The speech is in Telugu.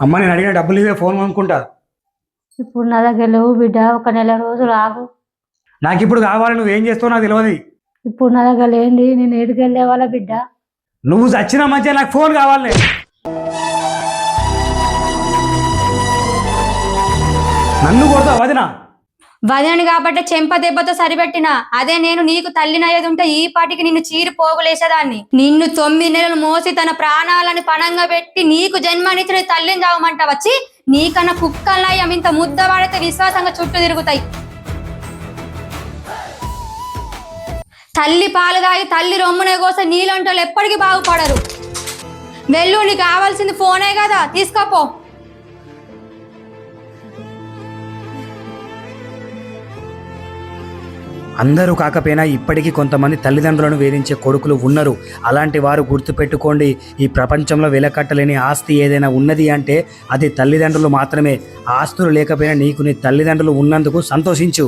అమ్మ నేను అడిగిన డబ్బులు ఇవే ఫోన్ కొనుక్కుంటా. ఇప్పుడు నా దగ్గర లేవు బిడ్డ, ఒక నెల రోజులు ఆగు. నాకు ఇప్పుడు కావాలి, నువ్వేం చేస్తావు నాకు తెలియదు. ఇప్పుడు నా దగ్గర లేండి, నేను ఏడికి వెళ్ళే వాళ్ళ బిడ్డ. నువ్వు చచ్చినా మంచిగా నాకు ఫోన్ కావాలి. నన్ను కొడతావు వదినా? వదినని కాబట్టి చెంప దెబ్బతో సరిపెట్టిన. అదే నేను నీకు తల్లినయ్యేది ఉంటే ఈ పాటికి నిన్ను చీరి పోగులేసేదాన్ని. నిన్ను 9 నెలలు మోసి తన ప్రాణాలను పణంగా పెట్టి నీకు జన్మనిచ్చిన తల్లిని చావమంట వచ్చి నీకన్నా కుక్కలయ్యం ఇంత ముద్ద వాడితే విశ్వాసంగా చుట్టూ తిరుగుతాయి. తల్లి పాలు తాగి తల్లి రొమ్మునే కోసం నీళ్ళంటోళ్ళు ఎప్పటికీ బాగుపడరు. వెళ్ళు, నీకు కావాల్సింది ఫోనే కదా, తీసుకోపో. అందరూ కాకపోయినా ఇప్పటికీ కొంతమంది తల్లిదండ్రులను వేధించే కొడుకులు ఉన్నారు. అలాంటి వారు గుర్తుపెట్టుకోండి, ఈ ప్రపంచంలో వెలకట్టలేని ఆస్తి ఏదైనా ఉన్నది అంటే అది తల్లిదండ్రులు మాత్రమే. ఆస్తులు లేకపోయినా నీకు నీ తల్లిదండ్రులు ఉన్నందుకు సంతోషించు.